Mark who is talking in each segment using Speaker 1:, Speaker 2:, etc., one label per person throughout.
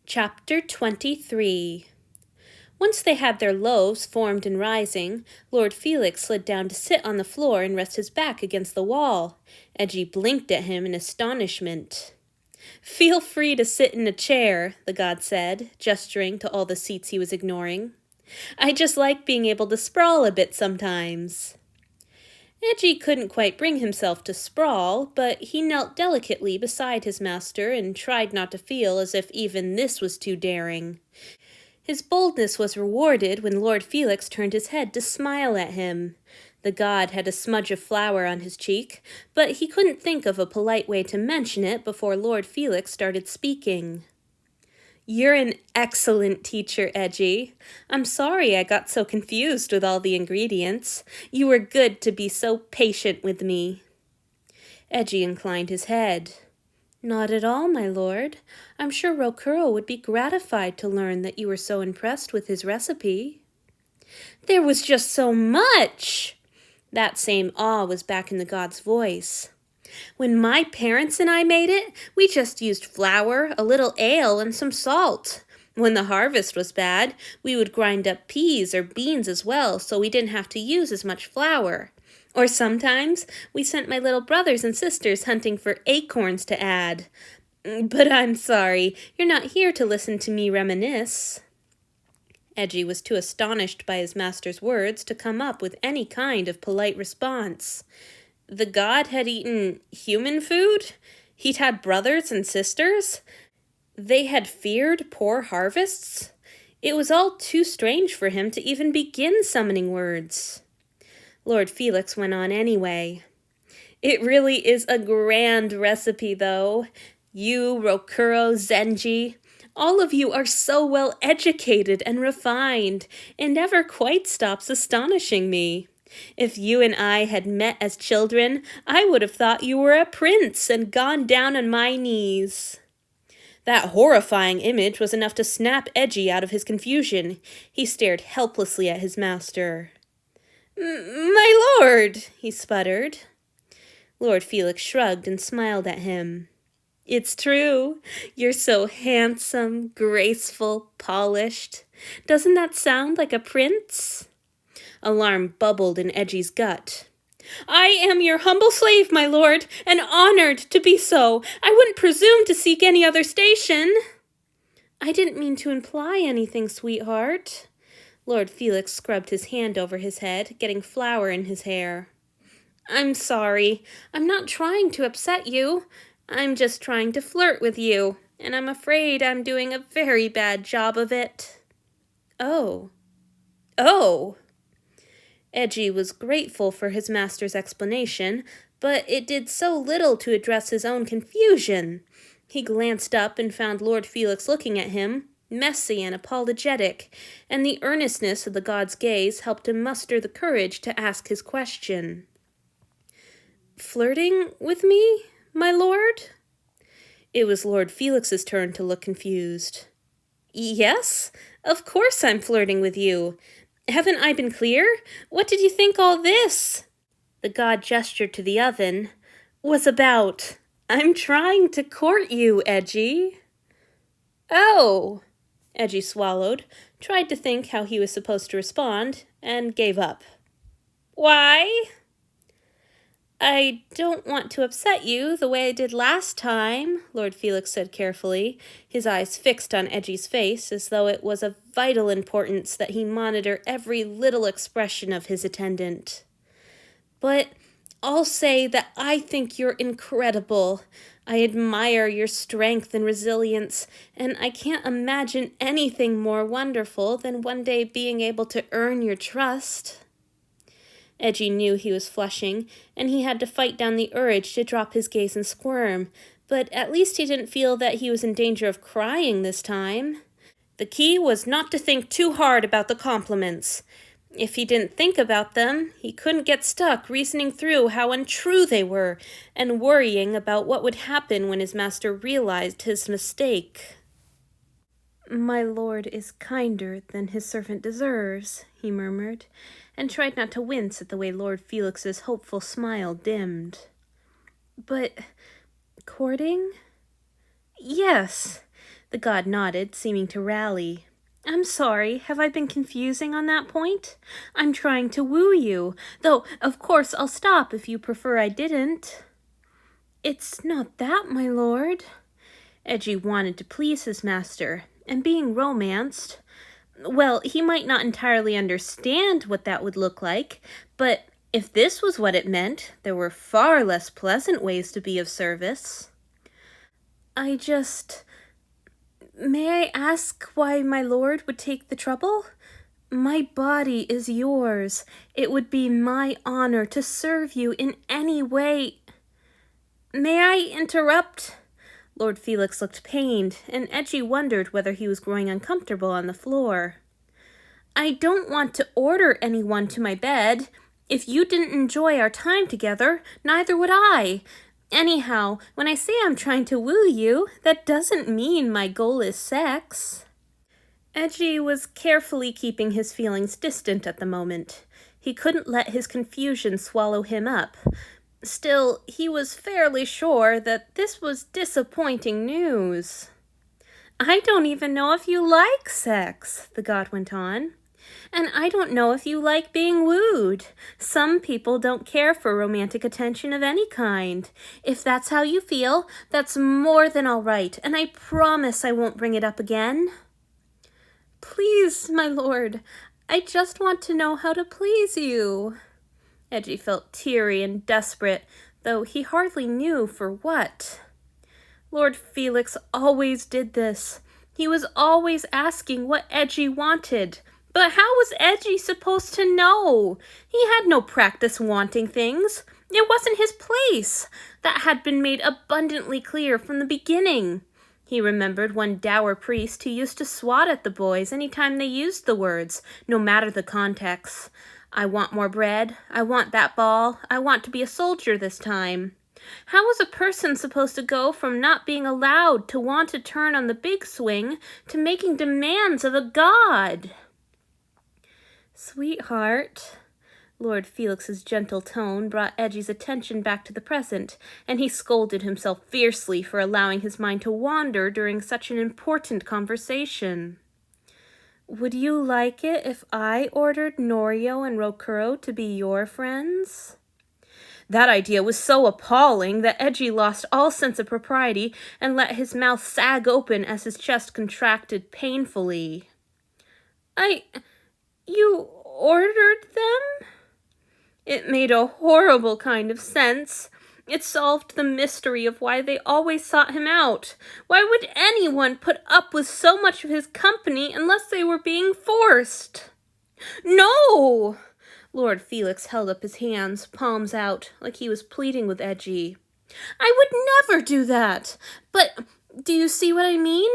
Speaker 1: Chapter 23. Once they had their loaves formed and rising, Lord Felix slid down to sit on the floor and rest his back against the wall. Eiji blinked at him in astonishment. "Feel free to sit in a chair," the god said, gesturing to all the seats he was ignoring. "I just like being able to sprawl a bit sometimes." Eiji couldn't quite bring himself to sprawl, but he knelt delicately beside his master and tried not to feel as if even this was too daring. His boldness was rewarded when Lord Felix turned his head to smile at him. The god had a smudge of flour on his cheek, but he couldn't think of a polite way to mention it before Lord Felix started speaking. "You're an excellent teacher, Eiji. I'm sorry I got so confused with all the ingredients. You were good to be so patient with me." Eiji inclined his head. "Not at all, my lord. I'm sure Rokuro would be gratified to learn that you were so impressed with his recipe." "There was just so much!" That same awe was back in the god's voice. "When my parents and I made it, we just used flour, a little ale, and some salt. When the harvest was bad, we would grind up peas or beans as well, so we didn't have to use as much flour. Or sometimes we sent my little brothers and sisters hunting for acorns to add. But I'm sorry, you're not here to listen to me reminisce." Eiji was too astonished by his master's words to come up with any kind of polite response. The god had eaten human food? He'd had brothers and sisters? They had feared poor harvests? It was all too strange for him to even begin summoning words. Lord Felix went on anyway. "It really is a grand recipe, though. You, Rokuro, Zenji, all of you are so well educated and refined. It never quite stops astonishing me. If you and I had met as children, I would have thought you were a prince and gone down on my knees." That horrifying image was enough to snap Eiji out of his confusion. He stared helplessly at his master. My lord," he sputtered. Lord Felix shrugged and smiled at him. "It's true. You're so handsome, graceful, polished. Doesn't that sound like a prince?" Alarm bubbled in Eji's gut. "I am your humble slave, my lord, and honored to be so. I wouldn't presume to seek any other station." "I didn't mean to imply anything, sweetheart." Lord Felix scrubbed his hand over his head, getting flour in his hair. "I'm sorry. I'm not trying to upset you. I'm just trying to flirt with you, and I'm afraid I'm doing a very bad job of it." Oh. Eiji was grateful for his master's explanation, but it did so little to address his own confusion. He glanced up and found Lord Felix looking at him, messy and apologetic, and the earnestness of the god's gaze helped him muster the courage to ask his question. "Flirting with me, my lord?" It was Lord Felix's turn to look confused. "Yes, of course I'm flirting with you. Haven't I been clear? What did you think all this?" The god gestured to the oven. "Was about. I'm trying to court you, Eiji." "Oh." Eiji swallowed, tried to think how he was supposed to respond, and gave up. "Why?" "I don't want to upset you the way I did last time," Lord Felix said carefully, his eyes fixed on Eji's face as though it was of vital importance that he monitor every little expression of his attendant. "But I'll say that I think you're incredible. I admire your strength and resilience, and I can't imagine anything more wonderful than one day being able to earn your trust." Eiji knew he was flushing, and he had to fight down the urge to drop his gaze and squirm, but at least he didn't feel that he was in danger of crying this time. The key was not to think too hard about the compliments. If he didn't think about them, he couldn't get stuck reasoning through how untrue they were and worrying about what would happen when his master realized his mistake. "My lord is kinder than his servant deserves," he murmured, and tried not to wince at the way Lord Felix's hopeful smile dimmed. "But courting?" "Yes." The god nodded, seeming to rally. I'm sorry, have I been confusing on that point? I'm trying to woo you, though of course I'll stop if you prefer I didn't. It's not that, my lord. Eiji wanted to please his master, and being romanced, well, he might not entirely understand what that would look like, but if this was what it meant, there were far less pleasant ways to be of service. May I ask why my lord would take the trouble? My body is yours. It would be my honor to serve you in any way. May I interrupt? Lord Felix looked pained, and Eiji wondered whether he was growing uncomfortable on the floor. I don't want to order anyone to my bed. If you didn't enjoy our time together, neither would I. Anyhow, when I say I'm trying to woo you, that doesn't mean my goal is sex. Eiji was carefully keeping his feelings distant at the moment. He couldn't let his confusion swallow him up. Still, he was fairly sure that this was disappointing news. I don't even know if you like sex, the god went on. And I don't know if you like being wooed. Some people don't care for romantic attention of any kind. If that's how you feel, that's more than all right, and I promise I won't bring it up again. Please, my lord, I just want to know how to please you. Eiji felt teary and desperate, though he hardly knew for what. Lord Felix always did this. He was always asking what Eiji wanted. But how was Eiji supposed to know? He had no practice wanting things. It wasn't his place. That had been made abundantly clear from the beginning. He remembered one dour priest who used to swat at the boys any time they used the words, no matter the context. I want more bread. I want that ball. I want to be a soldier this time. How was a person supposed to go from not being allowed to want to turn on the big swing to making demands of a god? Sweetheart, Lord Felix's gentle tone brought Eiji's attention back to the present, and he scolded himself fiercely for allowing his mind to wander during such an important conversation. Would you like it if I ordered Norio and Rokuro to be your friends? That idea was so appalling that Eiji lost all sense of propriety and let his mouth sag open as his chest contracted painfully. You ordered them? It made a horrible kind of sense. It solved the mystery of why they always sought him out. Why would anyone put up with so much of his company unless they were being forced? No! Lord Felix held up his hands, palms out, like he was pleading with Eiji. I would never do that! But do you see what I mean?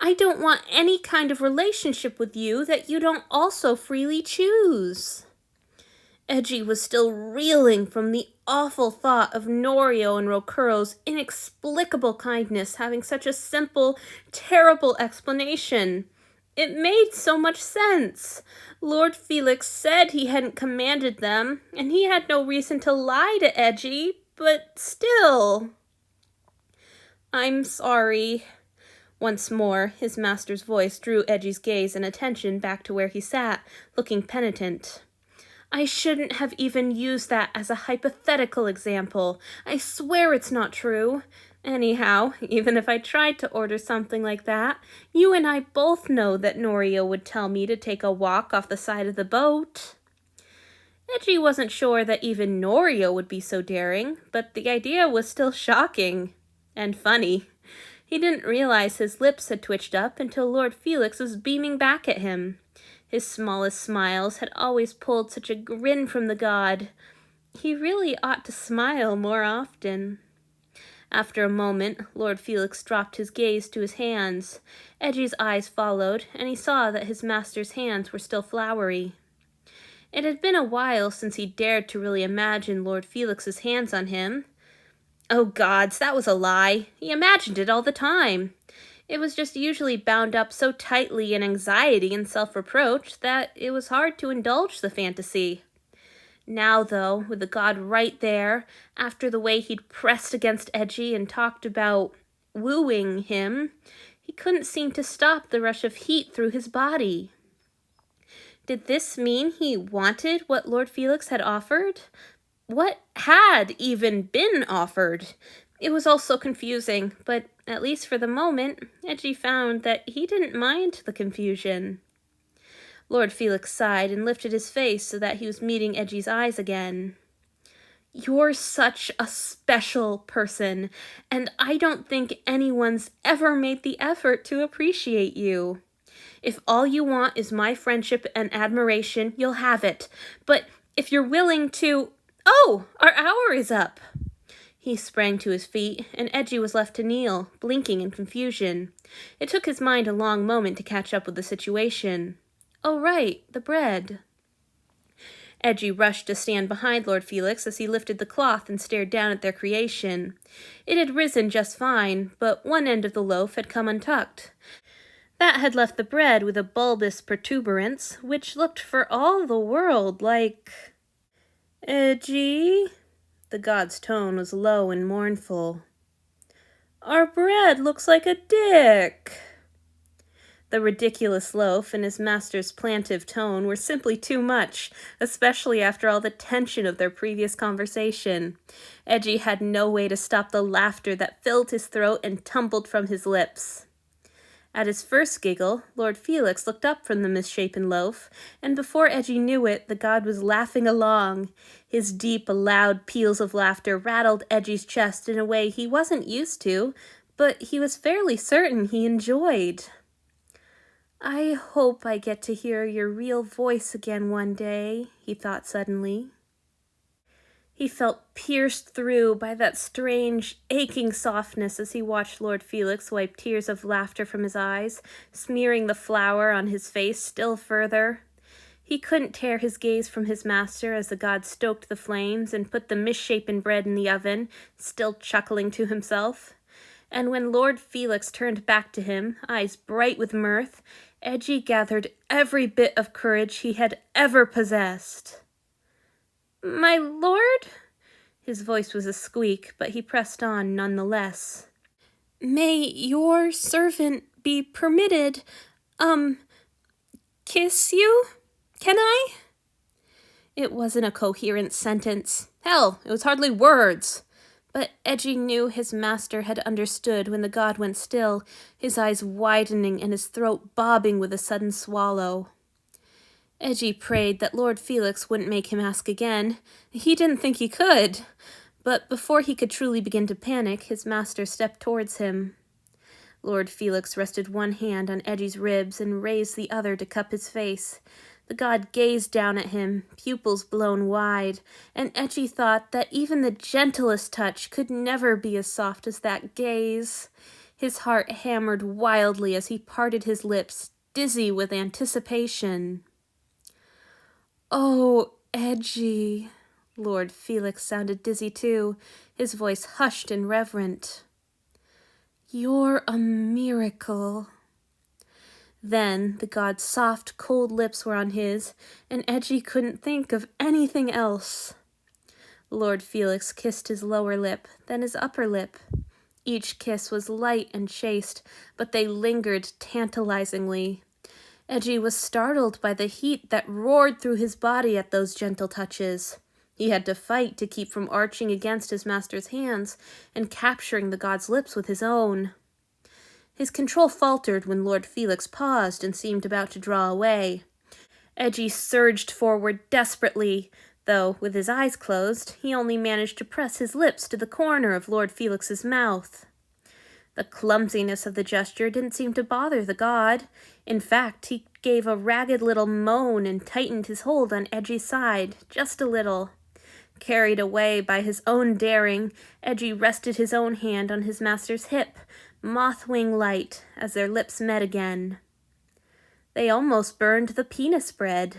Speaker 1: I don't want any kind of relationship with you that you don't also freely choose. Eiji was still reeling from the awful thought of Norio and Rokuro's inexplicable kindness having such a simple, terrible explanation. It made so much sense. Lord Felix said he hadn't commanded them, and he had no reason to lie to Eiji, but still. I'm sorry. Once more, his master's voice drew Eiji's gaze and attention back to where he sat, looking penitent. I shouldn't have even used that as a hypothetical example. I swear it's not true. Anyhow, even if I tried to order something like that, you and I both know that Norio would tell me to take a walk off the side of the boat. Eiji wasn't sure that even Norio would be so daring, but the idea was still shocking. And funny. He didn't realize his lips had twitched up until Lord Felix was beaming back at him. His smallest smiles had always pulled such a grin from the god. He really ought to smile more often. After a moment, Lord Felix dropped his gaze to his hands. Eiji's eyes followed, and he saw that his master's hands were still floury. It had been a while since he dared to really imagine Lord Felix's hands on him. Oh gods, that was a lie. He imagined it all the time. It was just usually bound up so tightly in anxiety and self-reproach that it was hard to indulge the fantasy. Now, though, with the god right there, after the way he'd pressed against Eiji and talked about wooing him, he He couldn't seem to stop the rush of heat through his body. Did this mean he wanted what Lord Felix had offered? What had even been offered? It was all so confusing, but at least for the moment, Eiji found that he didn't mind the confusion. Lord Felix sighed and lifted his face so that he was meeting Eiji's eyes again. You're such a special person, and I don't think anyone's ever made the effort to appreciate you. If all you want is my friendship and admiration, you'll have it. But if you're willing to... Oh, our hour is up! He sprang to his feet, and Eiji was left to kneel, blinking in confusion. It took his mind a long moment to catch up with the situation. Oh, right, the bread. Eiji rushed to stand behind Lord Felix as he lifted the cloth and stared down at their creation. It had risen just fine, but one end of the loaf had come untucked. That had left the bread with a bulbous protuberance, which looked for all the world like... Eiji? The god's tone was low and mournful. Our bread looks like a dick. The ridiculous loaf and his master's plaintive tone were simply too much, especially after all the tension of their previous conversation. Eiji had no way to stop the laughter that filled his throat and tumbled from his lips. At his first giggle, Lord Felix looked up from the misshapen loaf, and before Eiji knew it, the god was laughing along. His deep, loud peals of laughter rattled Eiji's chest in a way he wasn't used to, but he was fairly certain he enjoyed. I hope I get to hear your real voice again one day, he thought suddenly. He felt pierced through by that strange, aching softness as he watched Lord Felix wipe tears of laughter from his eyes, smearing the flour on his face still further. He couldn't tear his gaze from his master as the god stoked the flames and put the misshapen bread in the oven, still chuckling to himself. And when Lord Felix turned back to him, eyes bright with mirth, Eiji gathered every bit of courage he had ever possessed. My lord? His voice was a squeak, but he pressed on nonetheless. May your servant be permitted, kiss you? Can I? It wasn't a coherent sentence. Hell, it was hardly words. But Eiji knew his master had understood when the god went still, his eyes widening and his throat bobbing with a sudden swallow. Eiji prayed that Lord Felix wouldn't make him ask again. He didn't think he could. But before he could truly begin to panic, his master stepped towards him. Lord Felix rested one hand on Eiji's ribs and raised the other to cup his face. The god gazed down at him, pupils blown wide, and Eiji thought that even the gentlest touch could never be as soft as that gaze. His heart hammered wildly as he parted his lips, dizzy with anticipation. Oh, Eiji. Lord Felix sounded dizzy too, his voice hushed and reverent. You're a miracle. Then the god's soft, cold lips were on his, and Eiji couldn't think of anything else. Lord Felix kissed his lower lip, then his upper lip. Each kiss was light and chaste, but they lingered tantalizingly. Eiji was startled by the heat that roared through his body at those gentle touches. He had to fight to keep from arching against his master's hands and capturing the god's lips with his own. His control faltered when Lord Felix paused and seemed about to draw away. Eiji surged forward desperately, though, with his eyes closed, he only managed to press his lips to the corner of Lord Felix's mouth. The clumsiness of the gesture didn't seem to bother the god. In fact, he gave a ragged little moan and tightened his hold on Eiji's side, just a little. Carried away by his own daring, Eiji rested his own hand on his master's hip, moth-wing light, as their lips met again. They almost burned the penis bread.